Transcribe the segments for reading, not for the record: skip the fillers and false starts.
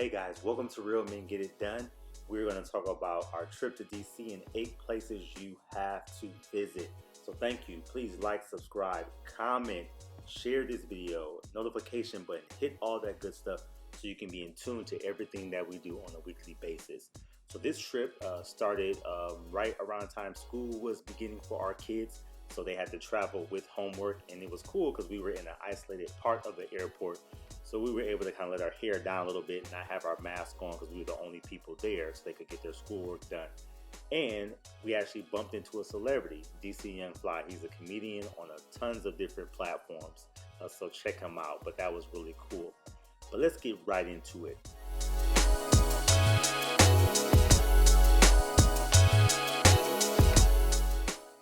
Hey guys, welcome to Real Men Get It Done. We're going to talk about our trip to DC and 8 places you have to visit. So thank you. Please like, subscribe, comment, share this video, notification button, hit all that good stuff so you can be in tune to everything that we do on a weekly basis. So this trip started right around time school was beginning for our kids. So they had to travel with homework, and it was cool because we were in an isolated part of the airport. So we were able to kind of let our hair down a little bit and not have our mask on because we were the only people there so they could get their schoolwork done. And we actually bumped into a celebrity, DC Young Fly. He's a comedian on tons of different platforms. So check him out, but that was really cool. But let's get right into it.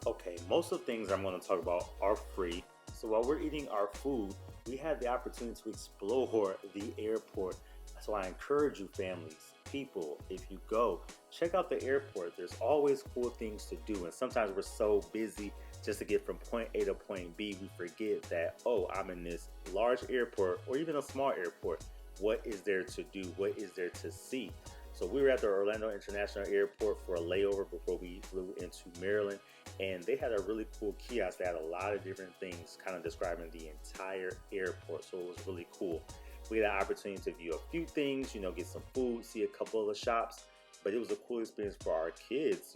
Okay, most of the things I'm going to talk about are free. So while we're eating our food, we had the opportunity to explore the airport. So I encourage you, families, people, if you go, check out the airport. There's always cool things to do. And sometimes we're so busy just to get from point A to point B, we forget that, oh, I'm in this large airport or even a small airport. What is there to do? What is there to see? So we were at the Orlando International Airport for a layover before we flew into Maryland, and they had a really cool kiosk that had a lot of different things kind of describing the entire airport. So it was really cool. We had an opportunity to view a few things, get some food, see a couple of the shops, but it was a cool experience for our kids,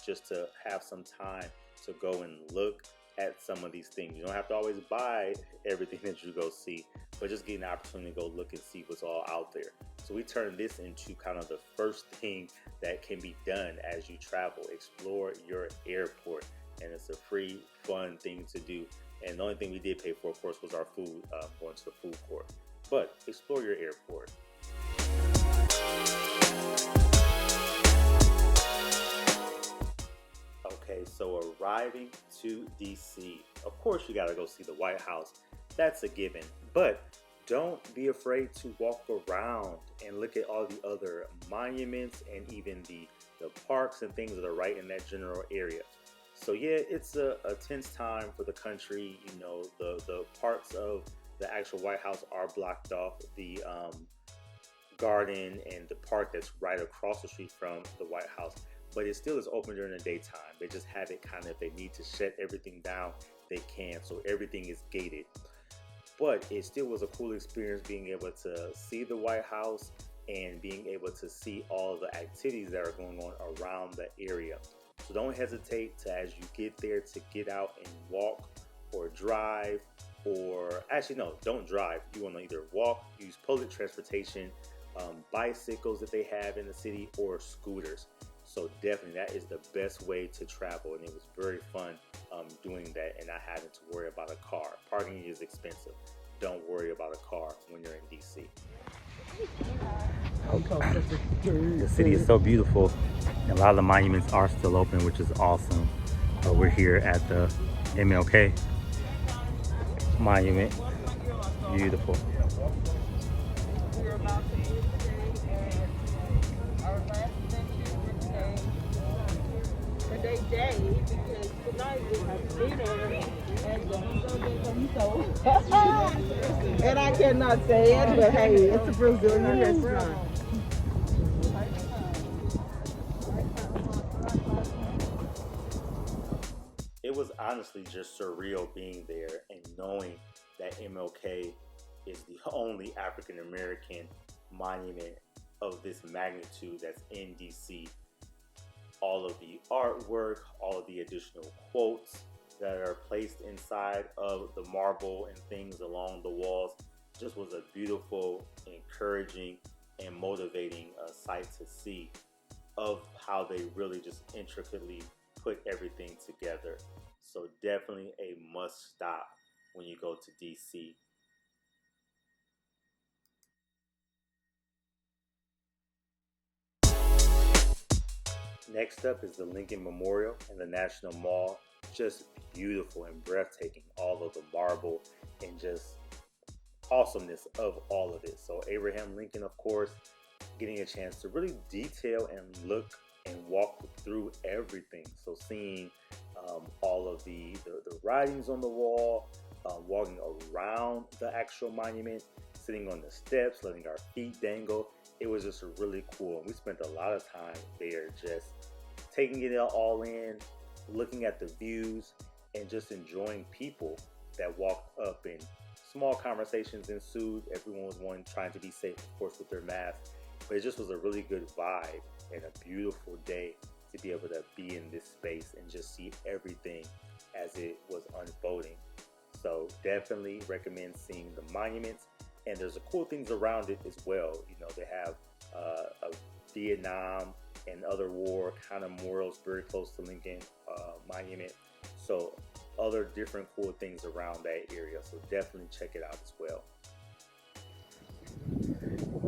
just to have some time to go and look at some of these things. You don't have to always buy everything that you go see, but just getting the opportunity to go look and see what's all out there. So we turned this into kind of the first thing that can be done as you travel. Explore your airport, and it's a free, fun thing to do. And the only thing we did pay for, of course, was our food, going to the food court. But explore your airport. Okay, so arriving to DC, of course you gotta go see the White House. That's a given, but don't be afraid to walk around and look at all the other monuments and even the parks and things that are right in that general area. So yeah, it's a tense time for the country. The parts of the actual White House are blocked off. The garden and the park that's right across the street from the White House, but it still is open during the daytime. They just have it kind of, if they need to shut everything down, they can. So everything is gated. But it still was a cool experience being able to see the White House and being able to see all the activities that are going on around the area. So don't hesitate to, as you get there, to get out and walk or drive, or actually no, don't drive. You want to either walk, use public transportation, bicycles that they have in the city, or scooters. So definitely that is the best way to travel, and it was very fun doing that and not having to worry about a car. Parking is expensive. Don't worry about a car when you're in DC. The city is so beautiful, and a lot of the monuments are still open, which is awesome. We're here at the MLK Monument. Beautiful. Day because tonight we have dinner at the and I cannot say it, but hey, it's a Brazilian restaurant. It was honestly just surreal being there and knowing that MLK is the only African American monument of this magnitude that's in DC. All of the artwork, all of the additional quotes that are placed inside of the marble and things along the walls just was a beautiful, encouraging, and motivating sight to see of how they really just intricately put everything together. So definitely a must stop when you go to DC. Next up is the Lincoln Memorial and the National Mall. Just beautiful and breathtaking, all of the marble and just awesomeness of all of it. So Abraham Lincoln, of course, getting a chance to really detail and look and walk through everything. So seeing all of the writings on the wall, walking around the actual monument, sitting on the steps, letting our feet dangle, it was just really cool. We spent a lot of time there just taking it all in, looking at the views, and just enjoying people that walked up, and small conversations ensued. Everyone was trying to be safe, of course, with their masks, but it just was a really good vibe and a beautiful day to be able to be in this space and just see everything as it was unfolding. So definitely recommend seeing the monuments, and there's cool things around it as well. You know, they have a Vietnam and other war kind of memorials very close to Lincoln Monument. So other different cool things around that area. So definitely check it out as well.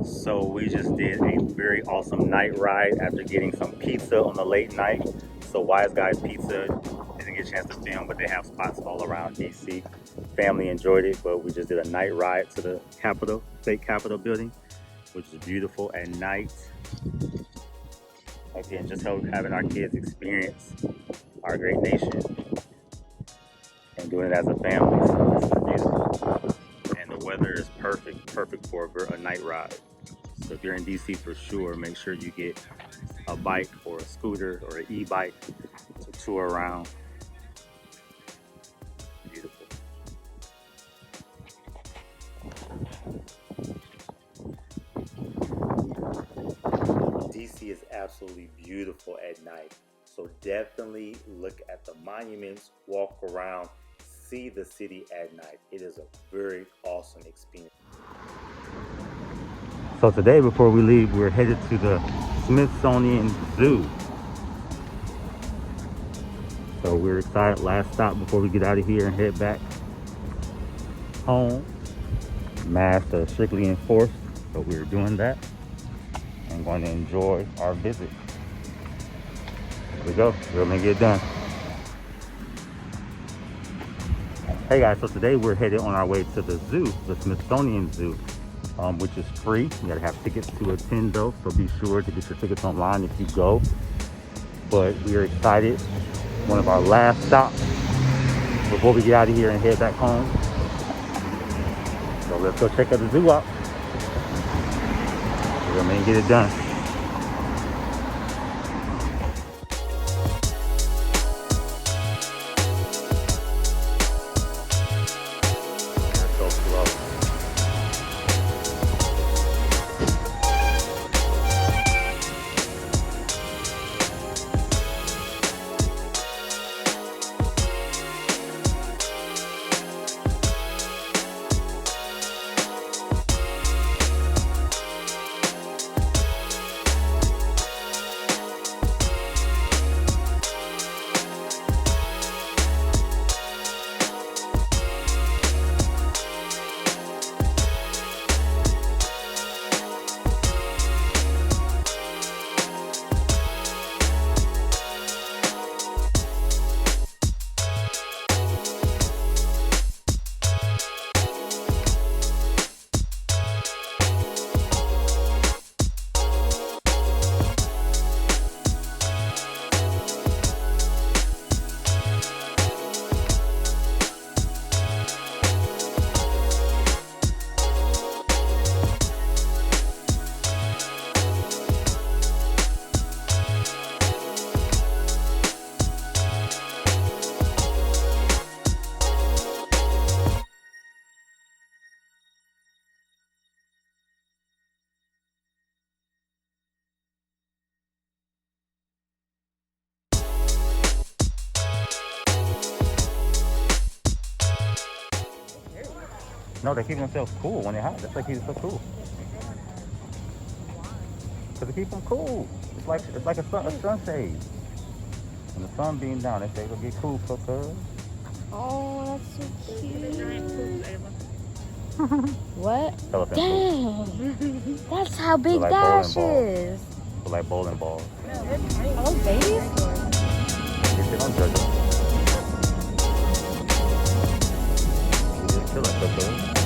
So we just did a very awesome night ride after getting some pizza on the late night. So Wise Guys Pizza, didn't get a chance to film, but they have spots all around DC. Family enjoyed it, but we just did a night ride to the Capitol, state Capitol building, which is beautiful at night. Again, just having our kids experience our great nation and doing it as a family. So this is beautiful. And the weather is perfect for a night ride. So if you're in DC, for sure, make sure you get a bike or a scooter or an e-bike to tour around. Beautiful. DC is absolutely beautiful at night. So definitely look at the monuments, walk around, see the city at night. It is a very awesome experience. So today, before we leave, we're headed to the Smithsonian Zoo. So we're excited. Last stop before we get out of here and head back home. Masks are strictly enforced, so we're doing that and going to enjoy our visit. Here we go. We're gonna get it done. Hey guys, so today we're headed on our way to the zoo, the Smithsonian Zoo, which is free. You gotta have tickets to attend though, so be sure to get your tickets online if you go. But we are excited. One of our last stops before we get out of here and head back home. So let's go check out the zoo out. We're gonna get it done. No, they keep themselves cool when they're hot. That's why they keep it so cool. Because they keep them cool. It's like a sunshade. When the sun beams down, they say it'll get cool for cuz. Oh, that's so cute. What? Damn. That's how big like Dash is. They're like bowling balls. Oh, babies? They don't judge them. They just feel like cuz.